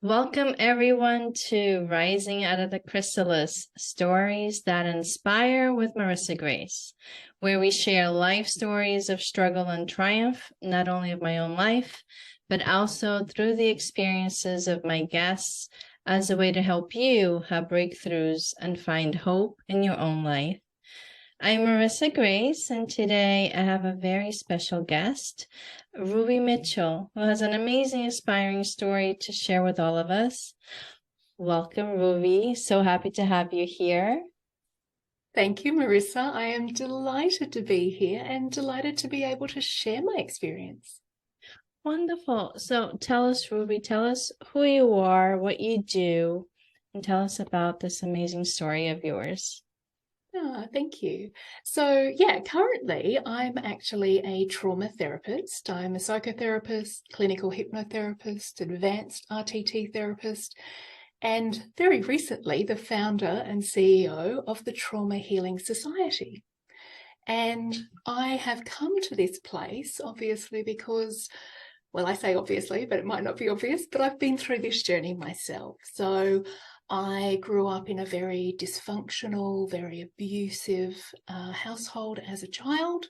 Welcome, everyone, to Rising Out of the Chrysalis, Stories That Inspire with Marisa Grace, where we share life stories of struggle and triumph, not only of my own life, but also through the experiences of my guests as a way to help you have breakthroughs and find hope in your own life. I'm Marisa Grace, and today I have a very special guest, Ruby Mitchell, who has an amazing, inspiring story to share with all of us. Welcome, Ruby. So happy to have you here. Thank you, Marissa. I am delighted to be here and delighted to be able to share my experience. Wonderful. So tell us, Ruby, tell us who you are, what you do, and tell us about this amazing story of yours. Thank you. Currently I'm actually a trauma therapist. I'm a psychotherapist, clinical hypnotherapist, advanced RTT therapist, and very recently the founder and CEO of the Trauma Healing Society. And I have come to this place, obviously, because, well, I say obviously, but it might not be obvious, but I've been through this journey myself. So I grew up in a very dysfunctional, very abusive household as a child.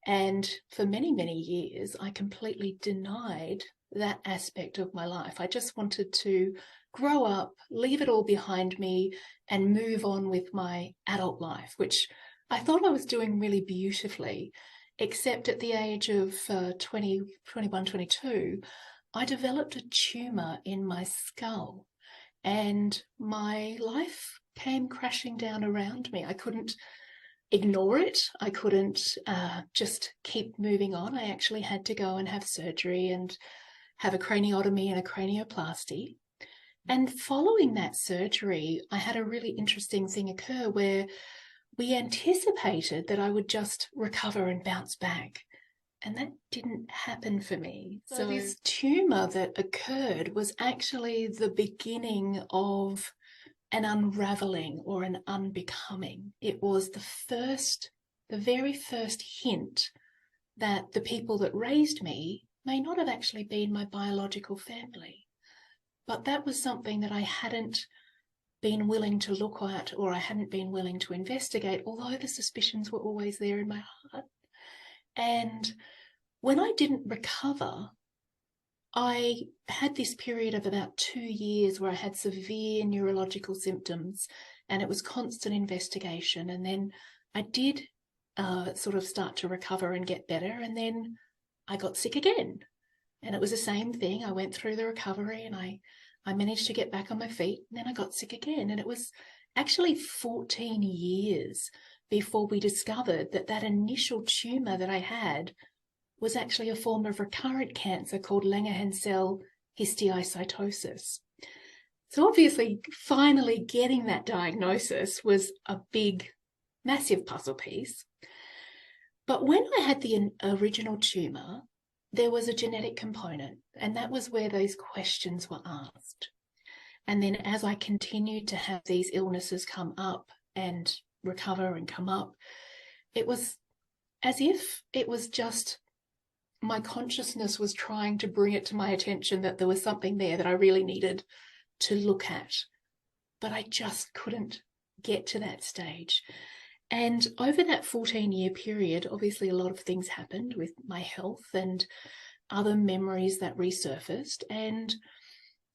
And for many, many years, I completely denied that aspect of my life. I just wanted to grow up, leave it all behind me, and move on with my adult life, which I thought I was doing really beautifully, except at the age of 20, 21, 22, I developed a tumor in my skull. And my life came crashing down around me. I couldn't ignore it. I couldn't just keep moving on. I actually had to go and have surgery and have a craniotomy and a cranioplasty. And following that surgery, I had a really interesting thing occur where we anticipated that I would just recover and bounce back. And that didn't happen for me. So this tumor that occurred was actually the beginning of an unraveling or an unbecoming. It was the very first hint that the people that raised me may not have actually been my biological family. But that was something that I hadn't been willing to look at, or I hadn't been willing to investigate, although the suspicions were always there in my heart. And when I didn't recover, I had this period of about 2 years where I had severe neurological symptoms, and it was constant investigation. And then I did sort of start to recover and get better, and then I got sick again. And it was the same thing. I went through the recovery and I managed to get back on my feet, and then I got sick again. And it was actually 14 years before we discovered that that initial tumor that I had was actually a form of recurrent cancer called Langerhans cell histiocytosis. So obviously, finally getting that diagnosis was a big, massive puzzle piece. But when I had the original tumor, there was a genetic component, and that was where those questions were asked. And then as I continued to have these illnesses come up and recover and come up, it was as if it was just my consciousness was trying to bring it to my attention that there was something there that I really needed to look at. But I just couldn't get to that stage. And over that 14-year period, obviously a lot of things happened with my health and other memories that resurfaced. And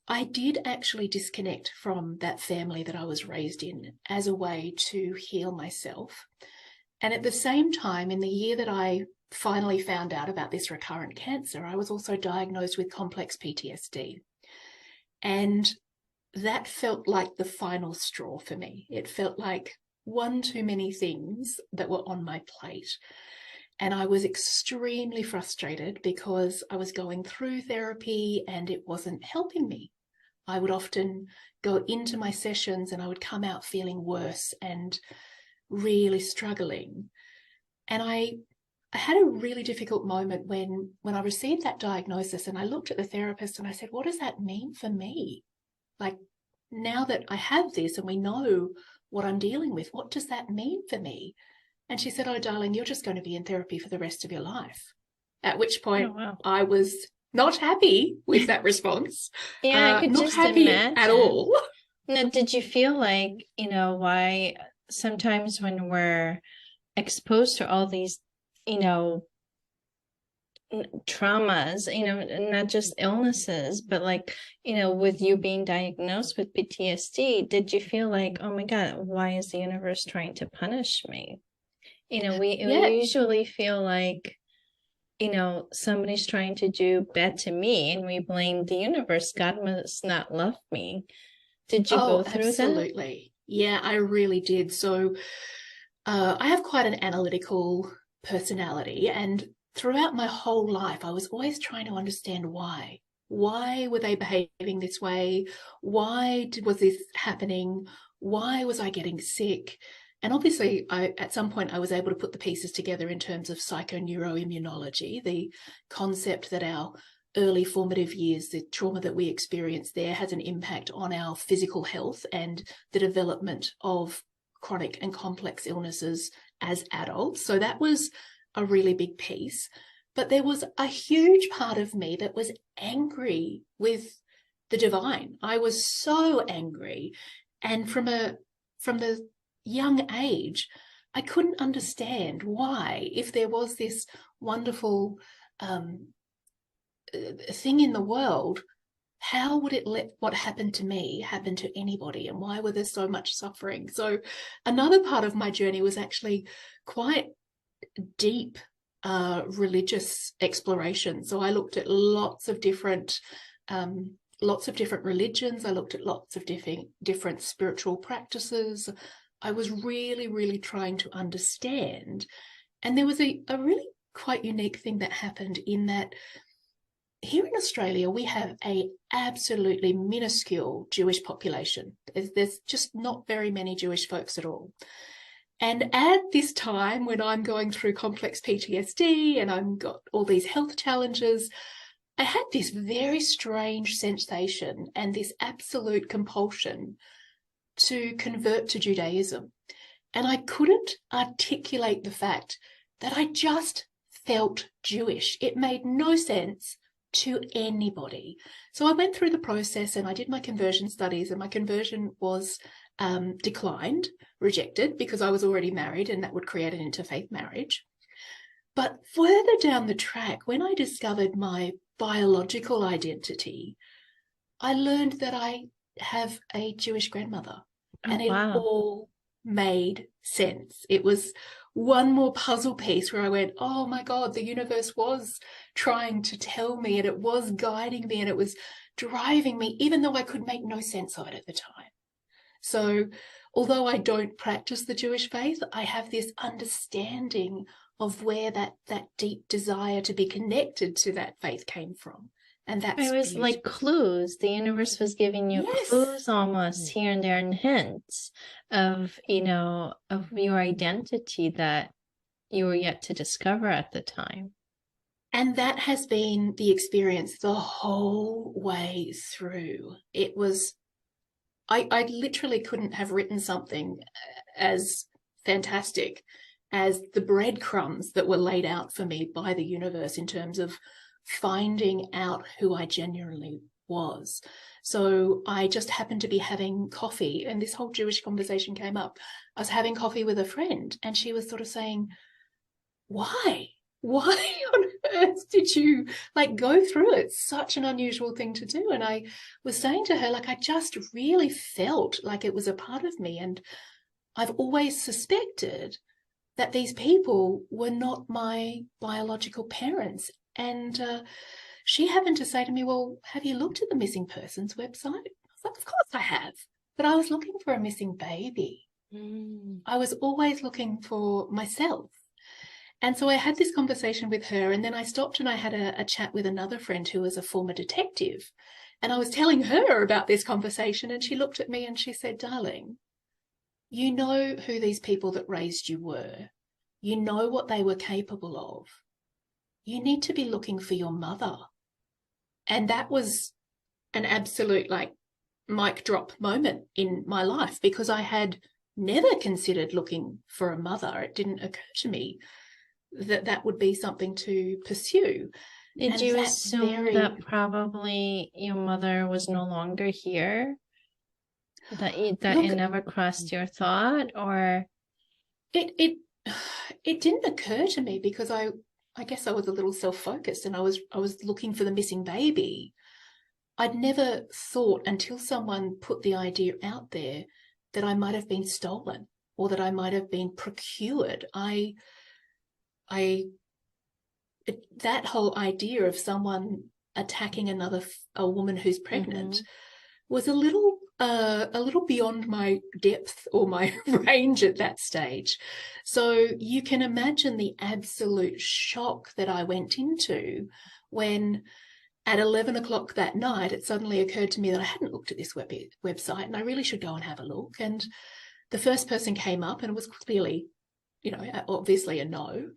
I did actually disconnect from that family that I was raised in as a way to heal myself. And at the same time, in the year that I finally found out about this recurrent cancer, I was also diagnosed with complex PTSD. And that felt like the final straw for me. It felt like one too many things that were on my plate. And I was extremely frustrated because I was going through therapy and it wasn't helping me. I would often go into my sessions and I would come out feeling worse and really struggling. And I had a really difficult moment when I received that diagnosis, and I looked at the therapist and I said, what does that mean for me? Like, now that I have this and we know what I'm dealing with, what does that mean for me? And she said, oh, darling, you're just going to be in therapy for the rest of your life. At which point I was not happy with that response. Yeah, I could Not just happy at imagine. all. Now, did you feel like, why sometimes when we're exposed to all these, you know, traumas, not just illnesses, but like, with you being diagnosed with PTSD, did you feel like, oh my God, why is the universe trying to punish me? We usually feel like, somebody's trying to do bad to me and we blame the universe. God must not love me. Did you go through absolutely. Yeah, I really did. So I have quite an analytical personality, and throughout my whole life, I was always trying to understand why. Why were they behaving this way? Was this happening? Why was I getting sick? And obviously, at some point, I was able to put the pieces together in terms of psychoneuroimmunology, the concept that our early formative years, the trauma that we experience there has an impact on our physical health and the development of chronic and complex illnesses as adults. So that was a really big piece. But there was a huge part of me that was angry with the divine. I was so angry. And from the young age, I couldn't understand why, if there was this wonderful thing in the world, how would it let what happened to me happen to anybody, and why were there so much suffering? So another part of my journey was actually quite deep religious exploration. So I looked at lots of different religions. I looked at lots of different spiritual practices. I was really, really trying to understand. And there was a really quite unique thing that happened in that here in Australia, we have a absolutely minuscule Jewish population. There's just not very many Jewish folks at all. And at this time, when I'm going through complex PTSD and I've got all these health challenges, I had this very strange sensation and this absolute compulsion to convert to Judaism. And I couldn't articulate the fact that I just felt Jewish. It made no sense to anybody. So I went through the process and I did my conversion studies, and my conversion was declined, rejected, because I was already married and that would create an interfaith marriage. But further down the track, when I discovered my biological identity, I learned that I have a Jewish grandmother, and it all made sense. It was one more puzzle piece where I went, oh my God, the universe was trying to tell me, and it was guiding me, and it was driving me, even though I could make no sense of it at the time. So although I don't practice the Jewish faith, I have this understanding of where that deep desire to be connected to that faith came from. And that's it was like clues. The universe was giving you clues almost here and there, and hints of, of your identity that you were yet to discover at the time. And that has been the experience the whole way through. It was, I literally couldn't have written something as fantastic as the breadcrumbs that were laid out for me by the universe in terms of finding out who I genuinely was. So I just happened to be having coffee, and this whole Jewish conversation came up. I was having coffee with a friend, and she was sort of saying, why on earth did you go through it? It's such an unusual thing to do. And I was saying to her, I just really felt like it was a part of me. And I've always suspected that these people were not my biological parents. And she happened to say to me, well, have you looked at the missing persons website? I was like, of course I have. But I was looking for a missing baby. I was always looking for myself. And so I had this conversation with her, and then I stopped and I had a chat with another friend who was a former detective. And I was telling her about this conversation, and she looked at me and she said, darling, you know who these people that raised you were. You know what they were capable of. You need to be looking for your mother. And that was an absolute mic drop moment in my life, because I had never considered looking for a mother. It didn't occur to me that would be something to pursue. Did And you that's assume that probably your mother was no longer here? That it look, never crossed your thought, or it it didn't occur to me because I guess I was a little self-focused and I was looking for the missing baby. I'd never thought until someone put the idea out there that I might have been stolen or that I might have been procured. I that whole idea of someone attacking a woman who's pregnant was a little beyond my depth or my range at that stage. So you can imagine the absolute shock that I went into when at 11 o'clock that night, it suddenly occurred to me that I hadn't looked at this website and I really should go and have a look. And the first person came up and it was clearly, obviously a no.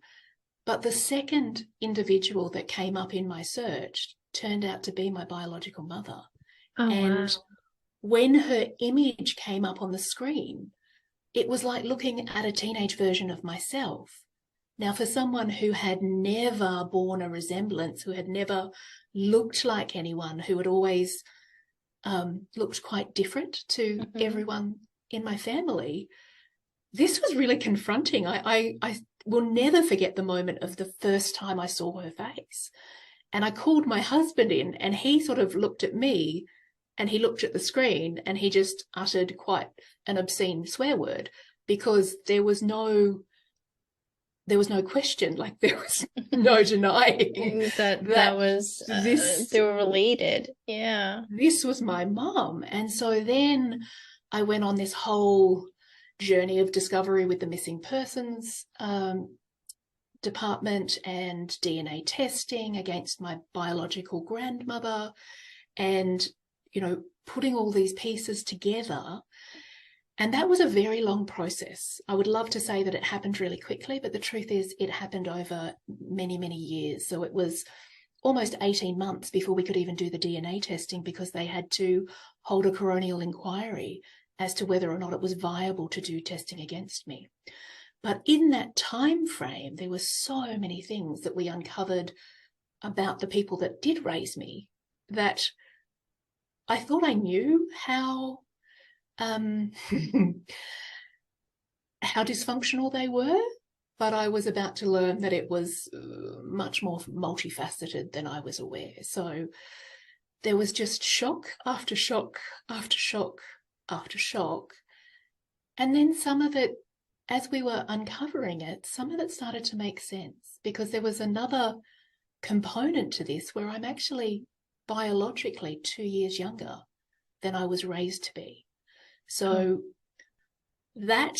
But the second individual that came up in my search turned out to be my biological mother. oh And wow. when her image came up on the screen, it was like looking at a teenage version of myself. Now, for someone who had never borne a resemblance, who had never looked like anyone, who had always looked quite different to everyone in my family, this was really confronting. I will never forget the moment of the first time I saw her face. And I called my husband in and he sort of looked at me and he looked at the screen and he just uttered quite an obscene swear word because there was no question, like there was no denying that was they were related. Yeah. this was my mom. And so then I went on this whole journey of discovery with the missing persons department and DNA testing against my biological grandmother and, putting all these pieces together. And that was a very long process. I would love to say that it happened really quickly, but the truth is it happened over many, many years. So it was almost 18 months before we could even do the DNA testing because they had to hold a coronial inquiry as to whether or not it was viable to do testing against me. But in that time frame, there were so many things that we uncovered about the people that did raise me that I thought I knew how how dysfunctional they were, but I was about to learn that it was much more multifaceted than I was aware. So there was just shock after shock after shock after shock. And then some of it, as we were uncovering it, some of it started to make sense because there was another component to this where I'm actually biologically 2 years younger than I was raised to be. So that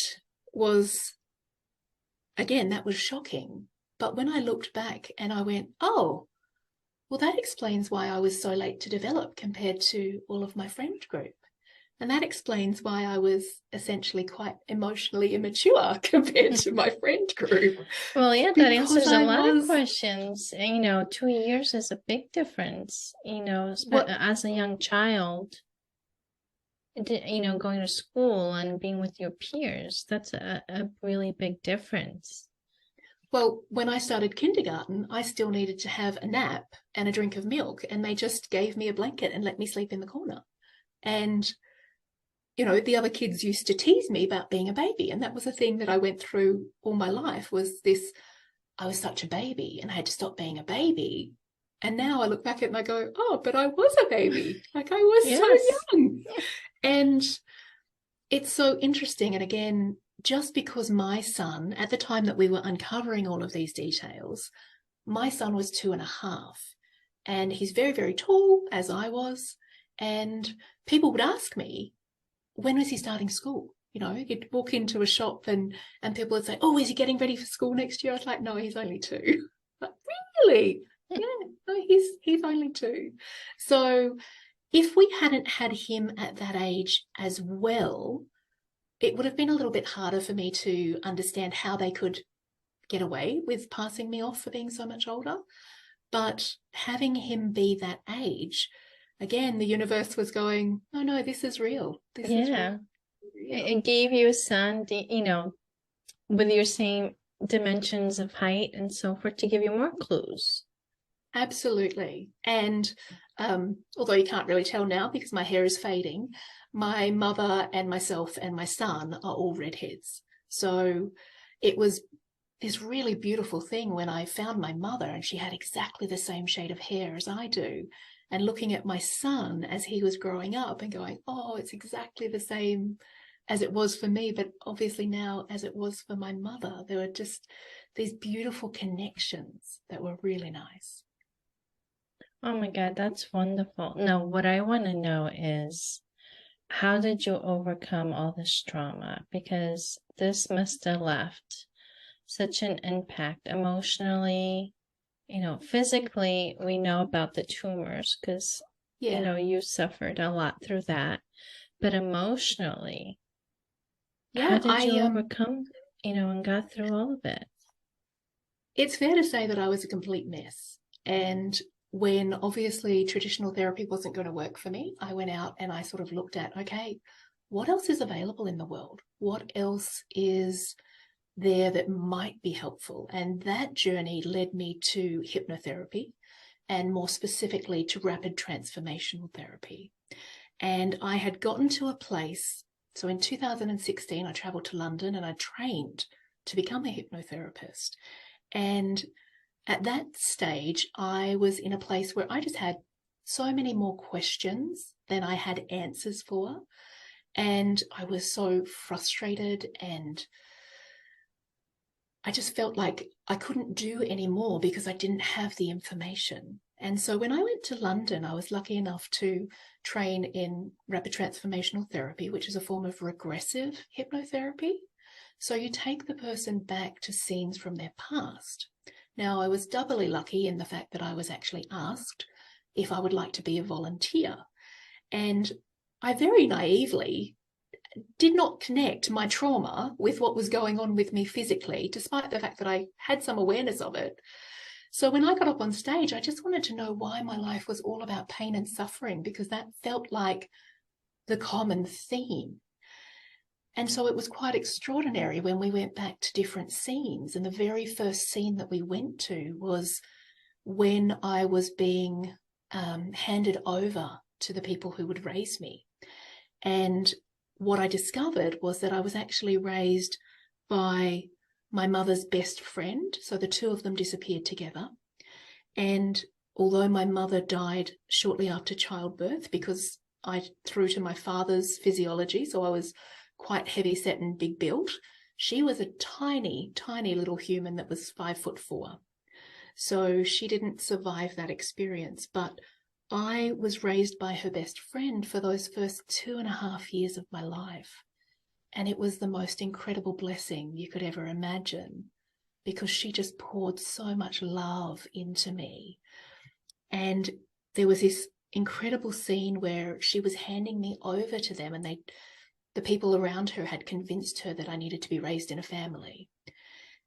was, again, that was shocking. But when I looked back and I went, oh, well, that explains why I was so late to develop compared to all of my friend group. And that explains why I was essentially quite emotionally immature compared to my friend group. Well, yeah, that answers a lot was, of questions. And, 2 years is a big difference, as a young child, going to school and being with your peers. That's a really big difference. Well, when I started kindergarten, I still needed to have a nap and a drink of milk, and they just gave me a blanket and let me sleep in the corner. And the other kids used to tease me about being a baby. And that was a thing that I went through all my life was this, I was such a baby and I had to stop being a baby. And now I look back at it and I go, oh, but I was a baby. Like I was Yes. so young. And it's so interesting. And again, just because my son, at the time that we were uncovering all of these details, my son was 2.5 and he's very, very tall as I was. And people would ask me, when was he starting school? He'd walk into a shop and people would say, oh, is he getting ready for school next year? I was like, no, he's only 2. Like, really? Yeah, no, he's only 2. So if we hadn't had him at that age as well, it would have been a little bit harder for me to understand how they could get away with passing me off for being so much older. But having him be that age, again, the universe was going, oh no, this is real. This is real. It gave you a son, with your same dimensions of height and so forth to give you more clues. Absolutely. And although you can't really tell now because my hair is fading, my mother and myself and my son are all redheads. So it was this really beautiful thing when I found my mother and she had exactly the same shade of hair as I do. And looking at my son as he was growing up and going, oh, it's exactly the same as it was for me, but obviously now as it was for my mother. There were just these beautiful connections that were really nice. Oh my God, that's wonderful. Now, what I want to know is how did you overcome all this trauma? Because this must have left such an impact emotionally, physically. We know about the tumors because, Yeah. you suffered a lot through that. But emotionally, how Yeah, did you overcome, and got through all of it? it's fair to say that I was a complete mess. And when obviously traditional therapy wasn't going to work for me, I went out and I sort of looked at, okay, what else is available in the world? What else is there that might be helpful? And that journey led me to hypnotherapy and more specifically to rapid transformational therapy. And I had gotten to a place. So in 2016, I traveled to London and I trained to become a hypnotherapist. And at that stage, I was in a place where I just had so many more questions than I had answers for. And I was so frustrated and I just felt like I couldn't do any more because I didn't have the information. And so when I went to London, I was lucky enough to train in rapid transformational therapy, which is a form of regressive hypnotherapy. So you take the person back to scenes from their past. Now, I was doubly lucky in the fact that I was actually asked if I would like to be a volunteer. And I very naively did not connect my trauma with what was going on with me physically, despite the fact that I had some awareness of it. So when I got up on stage, I just wanted to know why my life was all about pain and suffering, because that felt like the common theme. And so it was quite extraordinary when we went back to different scenes. And the very first scene that we went to was when I was being handed over to the people who would raise me. And what I discovered was that I was actually raised by my mother's best friend. So the two of them disappeared together. And although my mother died shortly after childbirth because I threw to my father's physiology, so I was quite heavy set and big built, she was a tiny, tiny little human that was 5'4". So she didn't survive that experience. But I was raised by her best friend for those first 2.5 years of my life. And it was the most incredible blessing you could ever imagine because she just poured so much love into me. And there was this incredible scene where she was handing me over to them, and the people around her had convinced her that I needed to be raised in a family.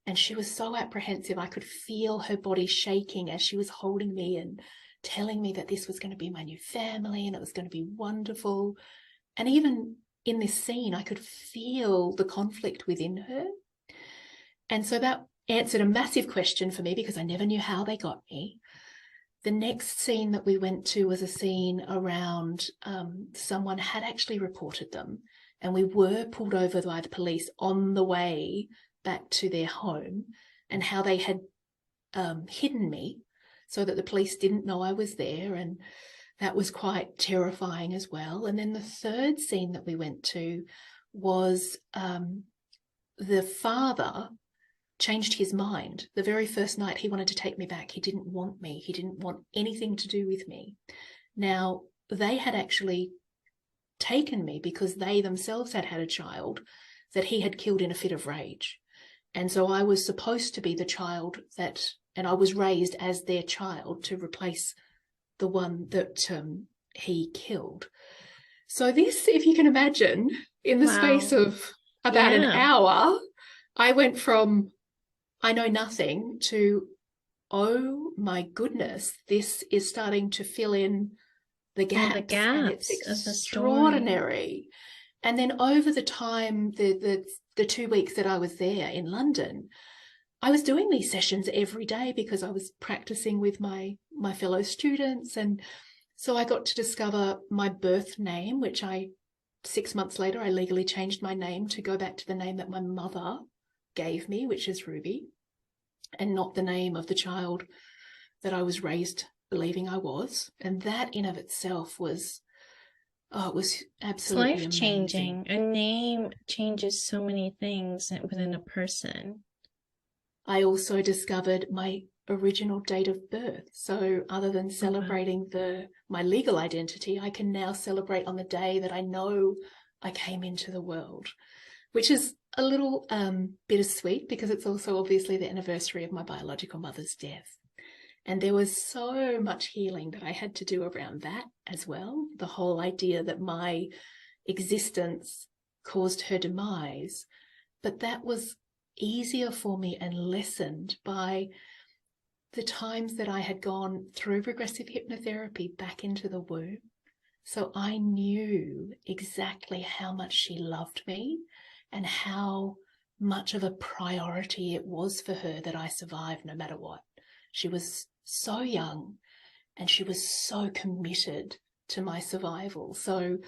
And she was so apprehensive. I could feel her body shaking as she was holding me and telling me that this was going to be my new family and it was going to be wonderful. And even in this scene, I could feel the conflict within her. And so that answered a massive question for me because I never knew how they got me. The next scene that we went to was a scene around someone had actually reported them, and we were pulled over by the police on the way back to their home, and how they had hidden me so that the police didn't know I was there. And that was quite terrifying as well. And then the third scene that we went to was the father changed his mind. The very first night he wanted to take me back. He didn't want me. He didn't want anything to do with me. Now, they had actually taken me because they themselves had had a child that he had killed in a fit of rage. And so I was supposed to be the child and I was raised as their child to replace the one that he killed. So this, if you can imagine, in the space of about an hour, I went from I know nothing to, oh my goodness, this is starting to fill in the gaps, and it's extraordinary. And then over the time, the 2 weeks that I was there in London, I was doing these sessions every day because I was practicing with my fellow students. And so I got to discover my birth name, which 6 months later, I legally changed my name to go back to the name that my mother gave me, which is Ruby, and not the name of the child that I was raised believing I was. And that in of itself was, it was absolutely It's amazing. life-changing. A name changes so many things within a person. I also discovered my original date of birth. So other than celebrating my legal identity, I can now celebrate on the day that I know I came into the world, which is a little bittersweet because it's also obviously the anniversary of my biological mother's death. And there was so much healing that I had to do around that as well. The whole idea that my existence caused her demise, but that was easier for me and lessened by the times that I had gone through regressive hypnotherapy back into the womb. So I knew exactly how much she loved me and how much of a priority it was for her that I survived no matter what. She was so young and she was so committed to my survival. So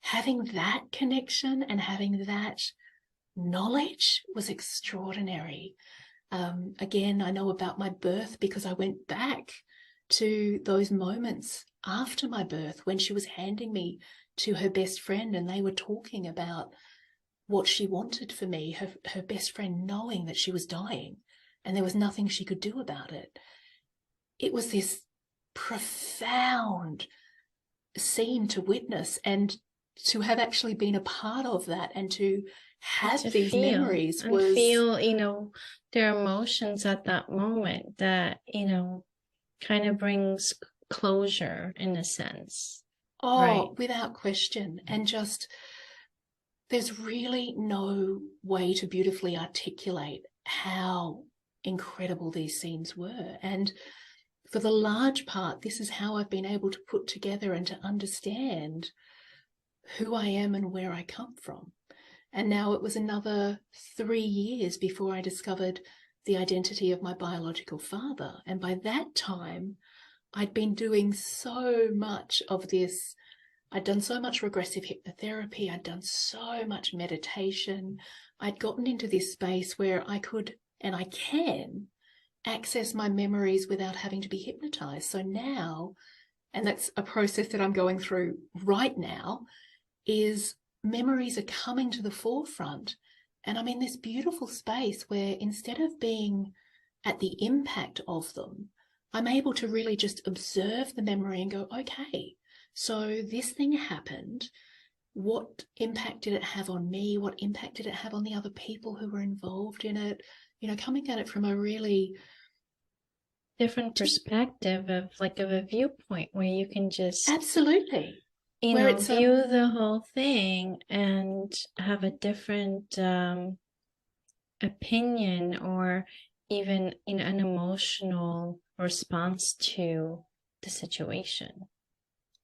having that connection and having that knowledge was extraordinary. Again, I know about my birth because I went back to those moments after my birth when she was handing me to her best friend and they were talking about what she wanted for me, her best friend knowing that she was dying and there was nothing she could do about it. It was this profound scene to witness and to have actually been a part of that and to have these memories and was feel, their emotions at that moment that, kind of brings closure in a sense. Right. Without question. And just there's really no way to beautifully articulate how incredible these scenes were. And for the large part, this is how I've been able to put together and to understand who I am and where I come from. And now it was another 3 years before I discovered the identity of my biological father. And by that time, I'd been doing so much of this. I'd done so much regressive hypnotherapy. I'd done so much meditation. I'd gotten into this space where I could, and I can, access my memories without having to be hypnotized. So now, and that's a process that I'm going through right now, is memories are coming to the forefront. And I'm in this beautiful space where instead of being at the impact of them, I'm able to really just observe the memory and go, okay, so this thing happened. What impact did it have on me? What impact did it have on the other people who were involved in it? Coming at it from a really different perspective of a viewpoint where you can just absolutely view the whole thing and have a different opinion or even an emotional response to the situation.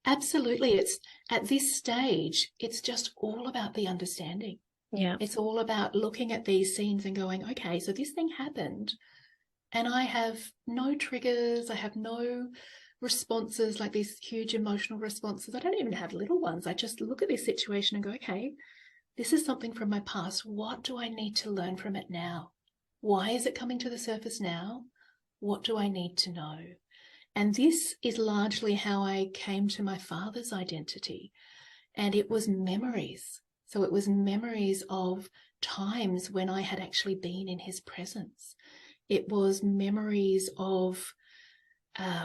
Absolutely. It's at this stage, it's just all about the understanding. Yeah. It's all about looking at these scenes and going, okay, so this thing happened and I have no triggers. I have no responses, like these huge emotional responses. I don't even have little ones. I just look at this situation and go, okay, this is something from my past. What do I need to learn from it now? Why is it coming to the surface now? What do I need to know? And this is largely how I came to my father's identity. And it was memories. So it was memories of times when I had actually been in his presence. It was memories of, I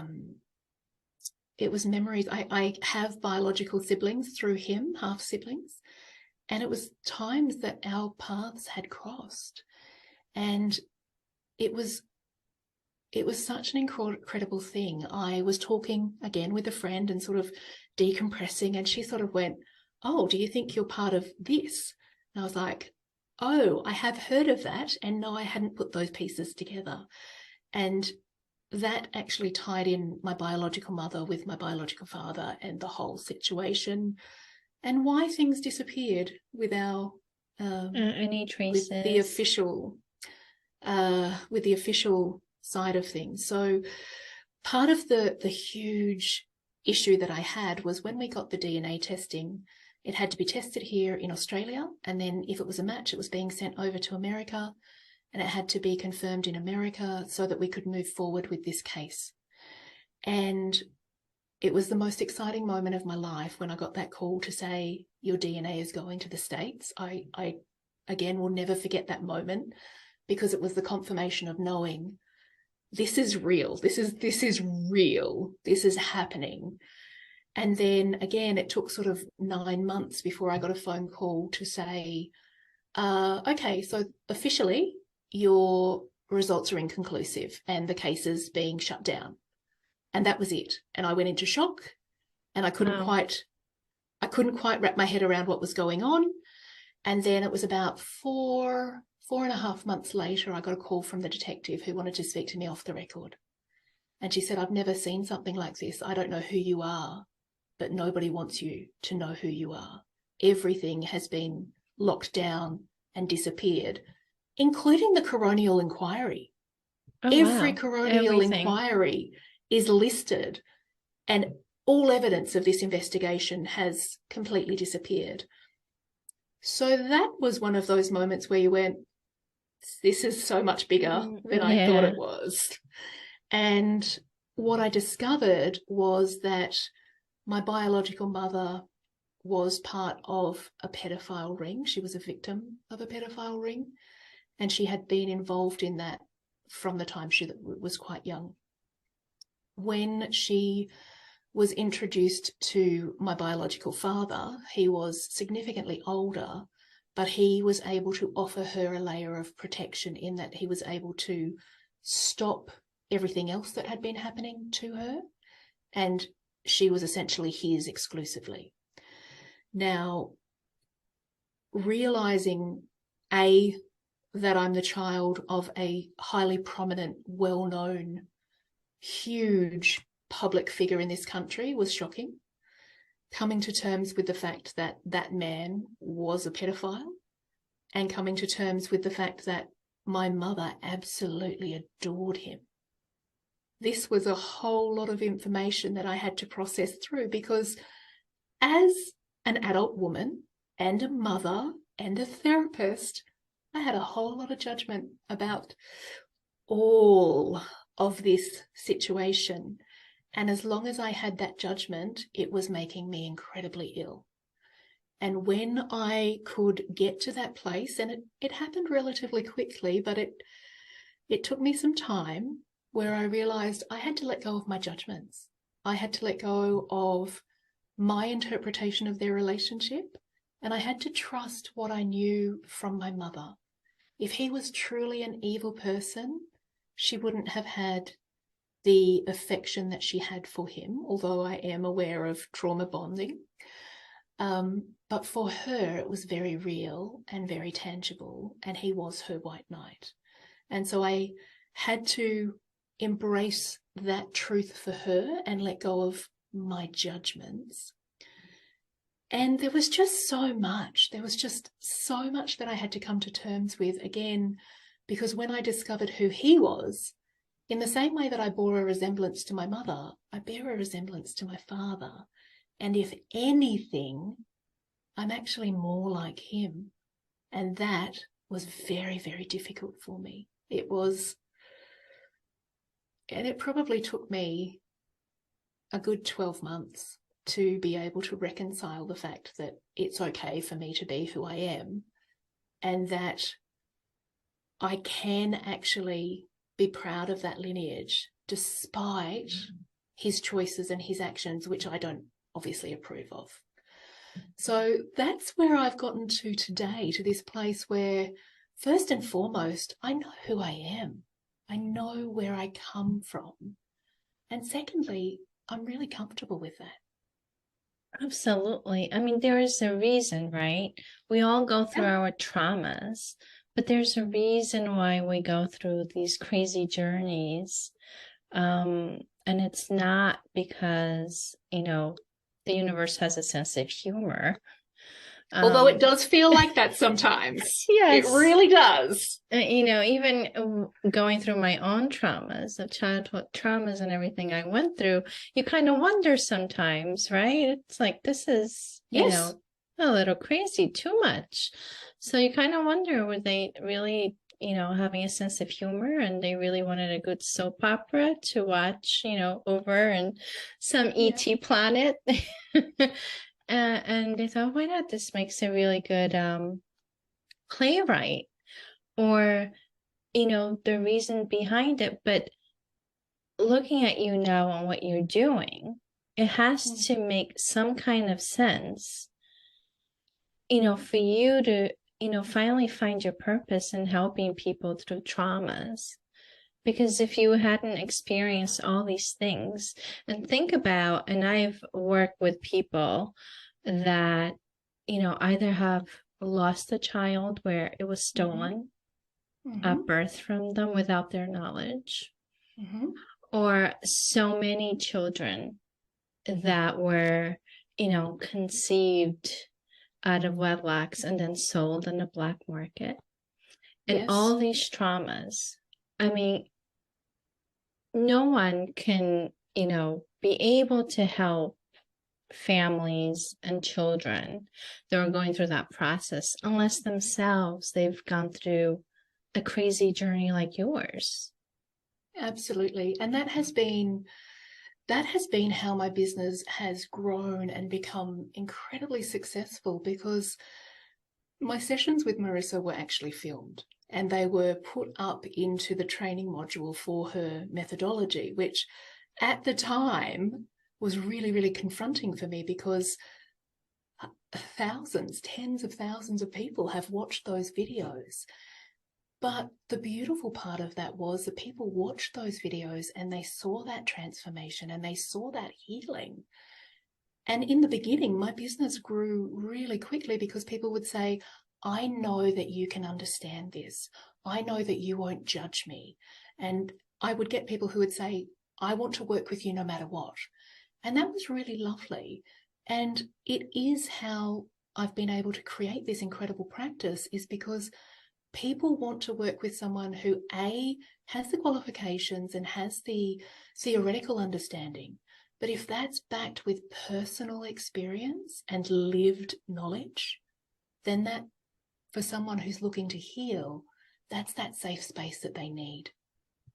have biological siblings through him, half siblings. And it was times that our paths had crossed. And it was such an incredible thing. I was talking again with a friend and sort of decompressing, and she sort of went, oh, do you think you're part of this? And I was like, oh, I have heard of that. And no, I hadn't put those pieces together. And that actually tied in my biological mother with my biological father and the whole situation and why things disappeared with our any traces, with the official with the official side of things. So part of the huge issue that I had was when we got the DNA testing, it had to be tested here in Australia, and then if it was a match, it was being sent over to America, and it had to be confirmed in America so that we could move forward with this case. And it was the most exciting moment of my life when I got that call to say, your DNA is going to the States. I again will never forget that moment, because it was the confirmation of knowing this is real. This is real. This is happening. And then again, it took sort of 9 months before I got a phone call to say, okay, so officially your results are inconclusive and the case is being shut down. And that was it. And I went into shock, and I couldn't quite wrap my head around what was going on. And then it was about four and a half months later, I got a call from the detective who wanted to speak to me off the record. And she said, I've never seen something like this. I don't know who you are, but nobody wants you to know who you are. Everything has been locked down and disappeared, including the coronial inquiry. Every wow. coronial inquiry is listed, and all evidence of this investigation has completely disappeared. So that was one of those moments where you went, this is so much bigger than I thought it was. And what I discovered was that my biological mother was part of a pedophile ring. She was a victim of a pedophile ring, and she had been involved in that from the time she was quite young. When she was introduced to my biological father, he was significantly older, but he was able to offer her a layer of protection in that he was able to stop everything else that had been happening to her, and she was essentially his exclusively. Now, realizing, A, that I'm the child of a highly prominent, well-known, huge public figure in this country was shocking. Coming to terms with the fact that that man was a pedophile, and coming to terms with the fact that my mother absolutely adored him. This was a whole lot of information that I had to process through, because as an adult woman and a mother and a therapist, I had a whole lot of judgment about all of this situation. And as long as I had that judgment, it was making me incredibly ill. And when I could get to that place, and it happened relatively quickly, but it took me some time, where I realized I had to let go of my judgments. I had to let go of my interpretation of their relationship, and I had to trust what I knew from my mother. If he was truly an evil person, she wouldn't have had the affection that she had for him, although I am aware of trauma bonding. But for her, it was very real and very tangible, and he was her white knight. And so I had to embrace that truth for her and let go of my judgments. And there was just so much. There was just so much that I had to come to terms with, again, because when I discovered who he was, in the same way that I bore a resemblance to my mother, I bear a resemblance to my father. And if anything, I'm actually more like him. And that was very, very difficult for me. It was, and it probably took me a good 12 months to be able to reconcile the fact that it's okay for me to be who I am, and that I can actually be proud of that lineage despite his choices and his actions, which I don't obviously approve of. So that's where I've gotten to today, to this place where, first and foremost, I know who I am. I know where I come from. And secondly, I'm really comfortable with that. Absolutely. I mean, there is a reason, right? We all go through our traumas, but there's a reason why we go through these crazy journeys. And it's not because, the universe has a sense of humor. Although it does feel like that sometimes. Yes. It really does. You know, even going through my own traumas, of childhood traumas and everything I went through, you kind of wonder sometimes, right? It's like, this is, you know, a little crazy, too much. So you kind of wonder, were they really, you know, having a sense of humor, and they really wanted a good soap opera to watch, you know, over in some ET planet. And they thought, why not? This makes a really good playwright, or, you know, the reason behind it. But looking at you now and what you're doing, it has to make some kind of sense, you know, for you to, you know, finally find your purpose in helping people through traumas. Because if you hadn't experienced all these things, and think about, and I've worked with people that, you know, either have lost a child where it was stolen at birth from them without their knowledge, or so many children that were, you know, conceived out of wedlocks and then sold in the black market. And all these traumas. I mean, no one can, you know, be able to help families and children that are going through that process unless themselves they've gone through a crazy journey like yours. Absolutely. And that has been how my business has grown and become incredibly successful, because my sessions with Marisa were actually filmed, and they were put up into the training module for her methodology, which at the time was really, really confronting for me, because thousands, tens of thousands of people have watched those videos. But the beautiful part of that was that people watched those videos and they saw that transformation and they saw that healing. And in the beginning, my business grew really quickly because people would say, I know that you can understand this. I know that you won't judge me. And I would get people who would say, I want to work with you no matter what. And that was really lovely. And it is how I've been able to create this incredible practice, is because people want to work with someone who, A, has the qualifications and has the theoretical understanding. But if that's backed with personal experience and lived knowledge, then that, for someone who's looking to heal, that's that safe space that they need.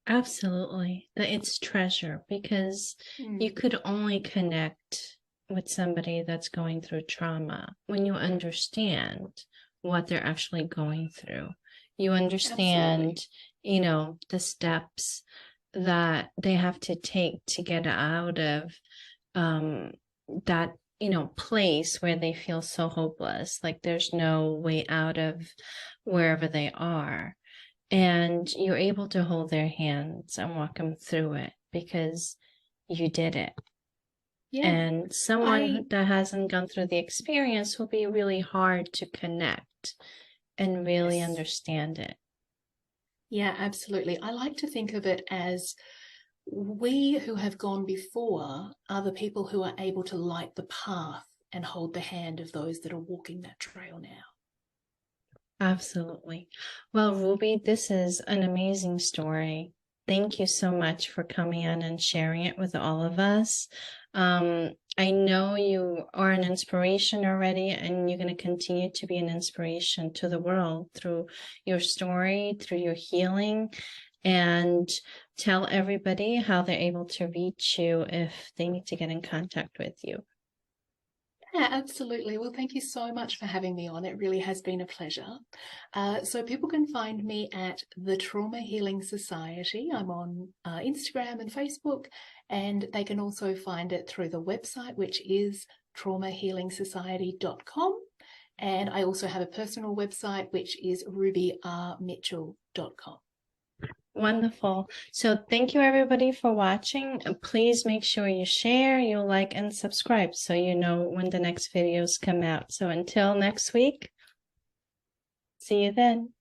Absolutely. It's treasure, because you could only connect with somebody that's going through trauma when you understand what they're actually going through. You understand, you know, the steps that they have to take to get out of that, you know, place where they feel so hopeless, like there's no way out of wherever they are. And you're able to hold their hands and walk them through it because you did it. Yeah. And someone that hasn't gone through the experience will be really hard to connect and really understand it. Yeah, absolutely. I like to think of it as we who have gone before are the people who are able to light the path and hold the hand of those that are walking that trail now. Absolutely. Well, Ruby, this is an amazing story. Thank you so much for coming on and sharing it with all of us. I know you are an inspiration already, and you're going to continue to be an inspiration to the world through your story, through your healing, and tell everybody how they're able to reach you if they need to get in contact with you. Yeah, absolutely. Well, thank you so much for having me on. It really has been a pleasure. So people can find me at the Trauma Healing Society. I'm on Instagram and Facebook, and they can also find it through the website, which is traumahealingsociety.com. And I also have a personal website, which is rubyrmitchell.com. Wonderful. So thank you everybody for watching. Please make sure you share, you like, and subscribe so you know when the next videos come out. So until next week, see you then.